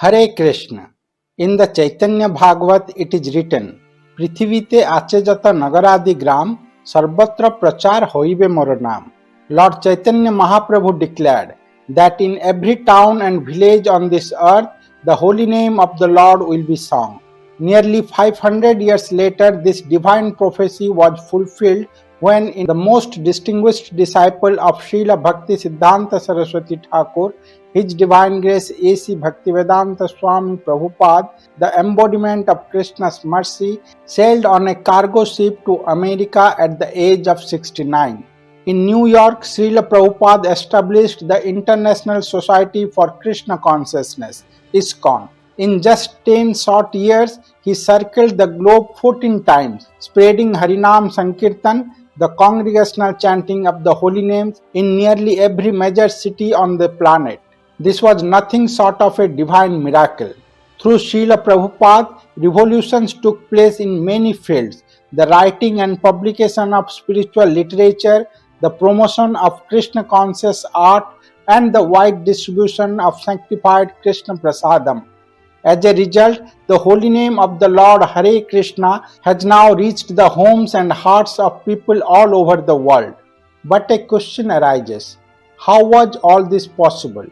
Hare Krishna. In the Chaitanya Bhagavat it is written, Prithivite ache jata nagaradi gram, sarvatra prachar hoibe mor naam. Lord Chaitanya Mahaprabhu declared that in every town and village on this earth, the holy name of the Lord will be sung. Nearly 500 years later, this divine prophecy was fulfilled when in the most distinguished disciple of Srila Bhaktisiddhanta Saraswati Thakur, His Divine Grace A.C. Bhaktivedanta Swami Prabhupada, the embodiment of Krishna's mercy, sailed on a cargo ship to America at the age of 69. In New York, Srila Prabhupada established the International Society for Krishna Consciousness, ISKCON. In just 10 short years, he circled the globe 14 times, spreading Harinam Sankirtan, the congregational chanting of the holy names, in nearly every major city on the planet. This was nothing short of a divine miracle. Through Srila Prabhupada, revolutions took place in many fields: the writing and publication of spiritual literature, the promotion of Krishna conscious art, and the wide distribution of sanctified Krishna Prasadam. As a result, the holy name of the Lord Hare Krishna has now reached the homes and hearts of people all over the world. But a question arises: how was all this possible?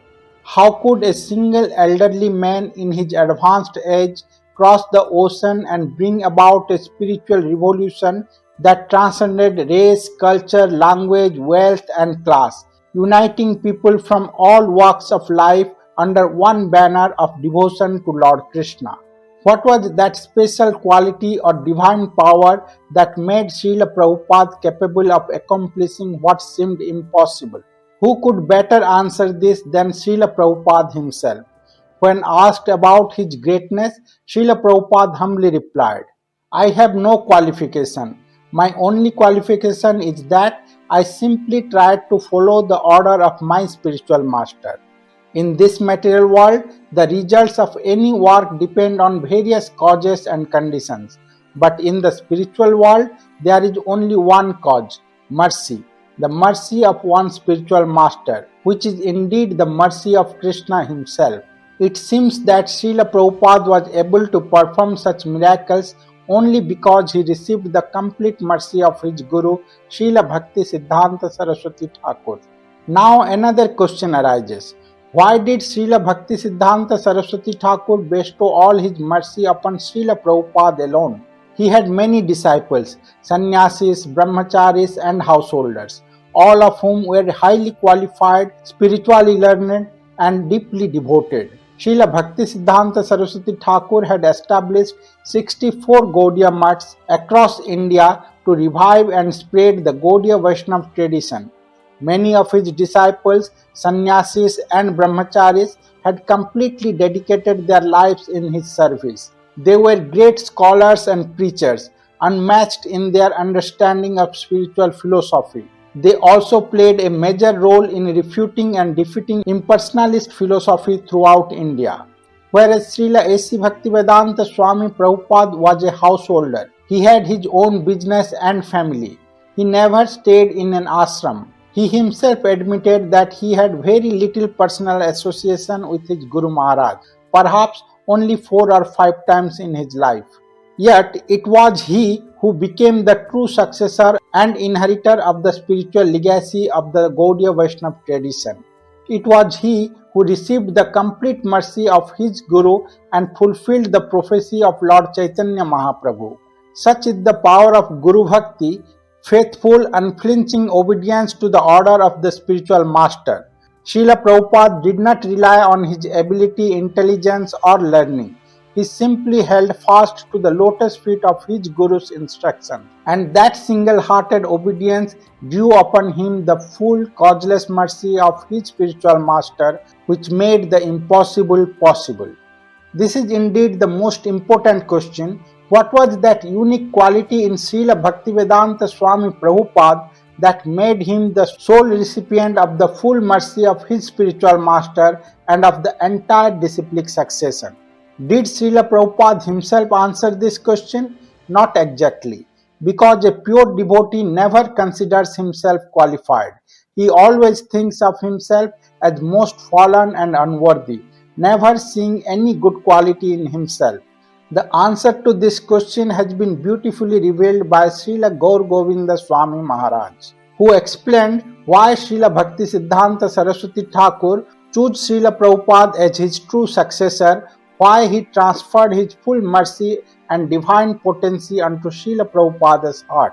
How could a single elderly man in his advanced age cross the ocean and bring about a spiritual revolution that transcended race, culture, language, wealth, and class, uniting people from all walks of life under one banner of devotion to Lord Krishna? What was that special quality or divine power that made Srila Prabhupada capable of accomplishing what seemed impossible? Who could better answer this than Srila Prabhupada himself? When asked about his greatness, Srila Prabhupada humbly replied, "I have no qualification. My only qualification is that I simply tried to follow the order of my spiritual master." In this material world, the results of any work depend on various causes and conditions. But in the spiritual world, there is only one cause: mercy. The mercy of one spiritual master, which is indeed the mercy of Krishna himself. It seems that Srila Prabhupada was able to perform such miracles only because he received the complete mercy of his Guru, Srila Bhaktisiddhanta Saraswati Thakur. Now another question arises: why did Srila Bhaktisiddhanta Saraswati Thakur bestow all his mercy upon Srila Prabhupada alone? He had many disciples, sannyasis, brahmacharis, and householders, all of whom were highly qualified, spiritually learned, and deeply devoted. Srila Bhaktisiddhanta Saraswati Thakur had established 64 Gaudiya Maths across India to revive and spread the Gaudiya Vaishnava tradition. Many of his disciples, sannyasis, and brahmacharis had completely dedicated their lives in his service. They were great scholars and preachers, unmatched in their understanding of spiritual philosophy. They also played a major role in refuting and defeating impersonalist philosophy throughout India. Whereas Srila A.C. Bhaktivedanta Swami Prabhupada was a householder, he had his own business and family. He never stayed in an ashram. He himself admitted that he had very little personal association with his Guru Maharaj, perhaps only 4 or 5 times in his life. Yet it was he who became the true successor and inheritor of the spiritual legacy of the Gaudiya Vaishnava tradition. It was he who received the complete mercy of his Guru and fulfilled the prophecy of Lord Chaitanya Mahaprabhu. Such is the power of Guru Bhakti, faithful, unflinching obedience to the order of the spiritual master. Srila Prabhupada did not rely on his ability, intelligence, or learning. He simply held fast to the lotus feet of his Guru's instruction, and that single-hearted obedience drew upon him the full, causeless mercy of his spiritual master, which made the impossible possible. This is indeed the most important question. What was that unique quality in Srila Bhaktivedanta Swami Prabhupada that made him the sole recipient of the full mercy of his spiritual master and of the entire disciplic succession? Did Srila Prabhupada himself answer this question? Not exactly, because a pure devotee never considers himself qualified. He always thinks of himself as most fallen and unworthy. never seeing any good quality in himself? The answer to this question has been beautifully revealed by Srila Bhaktivedanta Swami Maharaj, who explained why Srila Bhaktisiddhanta Saraswati Thakur chose Srila Prabhupada as his true successor, why he transferred his full mercy and divine potency unto Srila Prabhupada's heart.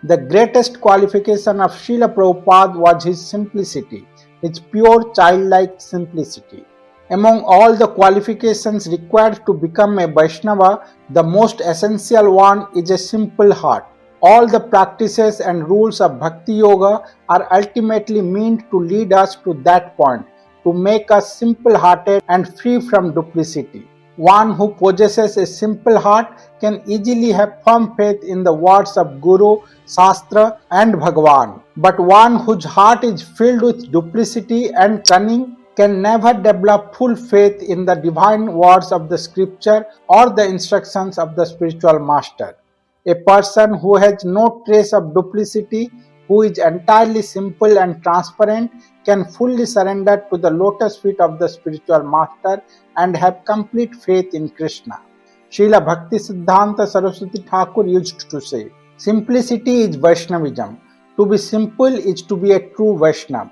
The greatest qualification of Srila Prabhupada was his simplicity, his pure childlike simplicity. Among all the qualifications required to become a Vaishnava, the most essential one is a simple heart. All the practices and rules of Bhakti Yoga are ultimately meant to lead us to that point, to make us simple-hearted and free from duplicity. One who possesses a simple heart can easily have firm faith in the words of Guru, Shastra and Bhagavan. But one whose heart is filled with duplicity and cunning can never develop full faith in the divine words of the scripture or the instructions of the spiritual master. A person who has no trace of duplicity, who is entirely simple and transparent, can fully surrender to the lotus feet of the spiritual master and have complete faith in Krishna. Srila Bhaktisiddhanta Saraswati Thakur used to say, "Simplicity is Vaishnavism. To be simple is to be a true Vaishnava."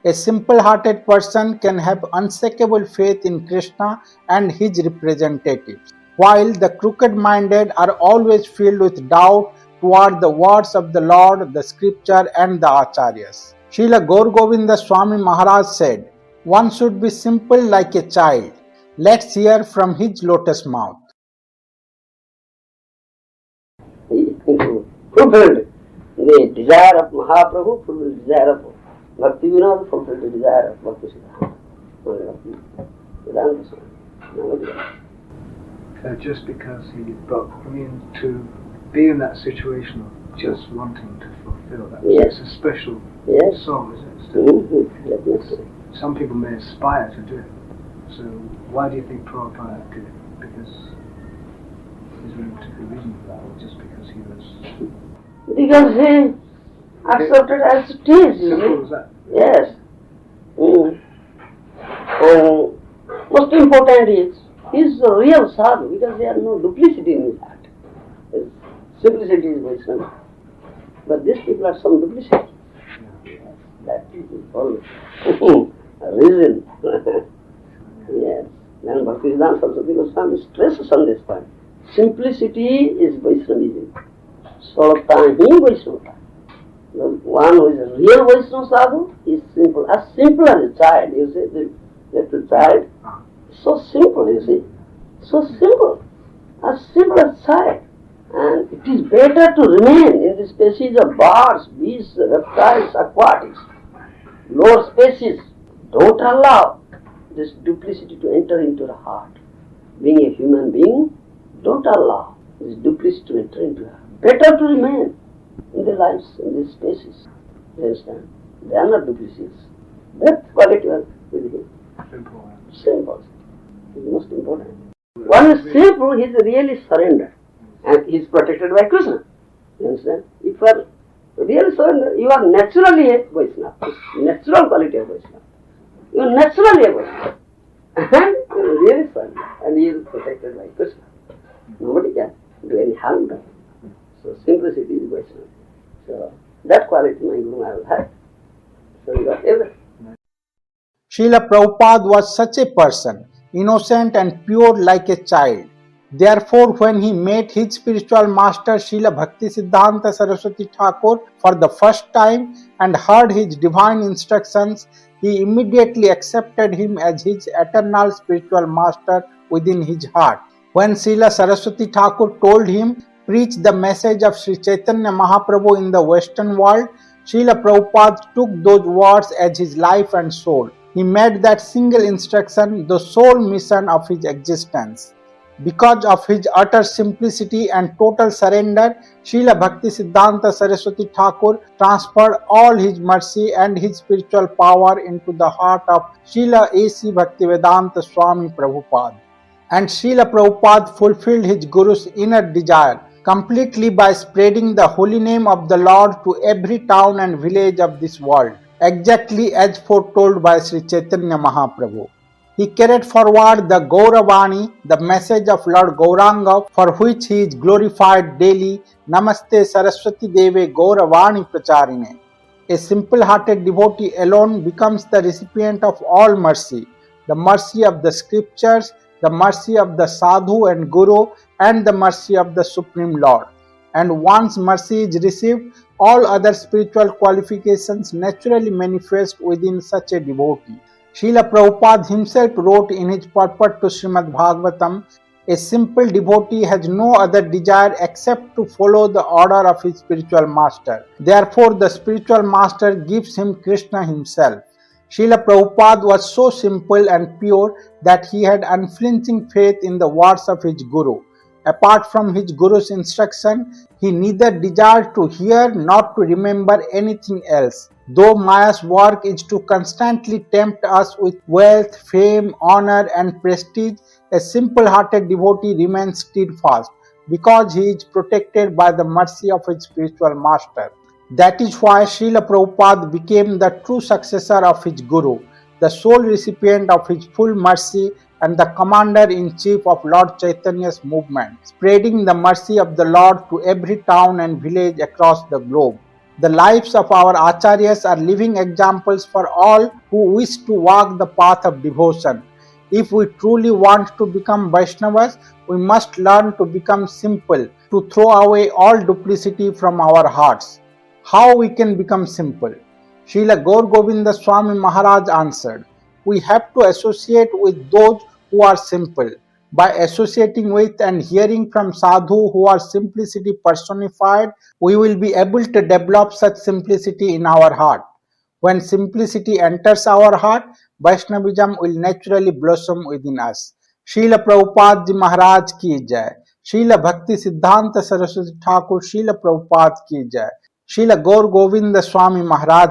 A simple-hearted person can have unshakable faith in Krishna and his representatives, while the crooked-minded are always filled with doubt toward the words of the Lord, the scripture and the Acharyas. Srila Bhaktivedanta Swami Maharaj said, "One should be simple like a child." Let's hear from his lotus mouth. He fulfilled the desire of Mahaprabhu, fulfilled the desire of Bhaktivedanta, fulfilled the desire of Bhaktisiddhanta. So just because he brought, to be in that situation of just wanting to fulfill that, yes. It's a special soul, isn't it? Yes. Some people may aspire to do it. So why do you think Prabhupada did it? Because is there any particular reason for that, or just because he was... Because he accepted as it is. Simple as that? Yes. And most important is, he is the real sadhu because there is no duplicity in his heart. His simplicity is Vaishnava. But these people are some duplicity. Yes, that is always a reason. Yes. Then Bhaktisiddhanta Saraswati Goswami stresses on this point. Simplicity is Vaishnavism. Solta hi Vaishnava. The one who is a real Vaishnava sadhu is simple as a child. You see, the little child, so simple, you see, so simple as a child. And it is better to remain in the species of birds, beasts, reptiles, aquatics, lower species. Don't allow this duplicity to enter into the heart. Being a human being, don't allow this duplicity to enter into the heart. Better to remain in the lives, in these species. You understand? They are not duplicities. That quality was with him. Simple. It's most important. One is simple, he is really surrendered. And he is protected by Krishna. You understand? If you are really surrendered, you are naturally a Vaishnava. It's natural quality of Vaishnava. You are naturally a Vaishnava. And you are really surrendered. And he is protected by Krishna. Nobody can do any harm to him. So simplicity is Vaishnava. So that quality my Guru Maharaj had. So he got everything. Srila Prabhupada was such a person, innocent and pure like a child. Therefore, when he met his spiritual master Srila Bhaktisiddhanta Saraswati Thakur for the first time and heard his divine instructions, he immediately accepted him as his eternal spiritual master within his heart. When Srila Saraswati Thakur told him, "Preach the message of Sri Chaitanya Mahaprabhu in the Western world," Srila Prabhupada took those words as his life and soul. He made that single instruction the sole mission of his existence. Because of his utter simplicity and total surrender, Srila Bhaktisiddhanta Saraswati Thakur transferred all his mercy and his spiritual power into the heart of Srila A.C. Bhaktivedanta Swami Prabhupada. And Srila Prabhupada fulfilled his Guru's inner desire completely by spreading the holy name of the Lord to every town and village of this world, exactly as foretold by Sri Chaitanya Mahaprabhu. He carried forward the Gauravani, the message of Lord Gauranga, for which he is glorified daily. Namaste Saraswati Deve Gauravani Pracharine. A simple-hearted devotee alone becomes the recipient of all mercy, the mercy of the scriptures, the mercy of the sadhu and guru, and the mercy of the Supreme Lord. And once mercy is received, all other spiritual qualifications naturally manifest within such a devotee. Srila Prabhupada himself wrote in his purport to Srimad Bhagavatam, a simple devotee has no other desire except to follow the order of his spiritual master. Therefore, the spiritual master gives him Krishna himself. Srila Prabhupada was so simple and pure that he had unflinching faith in the words of his guru. Apart from his guru's instruction, he neither desired to hear nor to remember anything else. Though Maya's work is to constantly tempt us with wealth, fame, honor, and prestige, a simple-hearted devotee remains steadfast because he is protected by the mercy of his spiritual master. That is why Srila Prabhupada became the true successor of his guru, the sole recipient of his full mercy, and the commander-in-chief of Lord Chaitanya's movement, spreading the mercy of the Lord to every town and village across the globe. The lives of our Acharyas are living examples for all who wish to walk the path of devotion. If we truly want to become Vaishnavas, we must learn to become simple, to throw away all duplicity from our hearts. How we can become simple? Srila Gaur-Govinda Swami Maharaj answered, we have to associate with those who are simple. By associating with and hearing from sadhu who are simplicity personified, we will be able to develop such simplicity in our heart. When simplicity enters our heart, Vaishnavism will naturally blossom within us. Srila Prabhupada Ji Maharaj ki jai. Srila Bhaktisiddhanta Saraswati Thakur Srila Prabhupada ki jai. Srila Gaur Govinda Swami Maharaj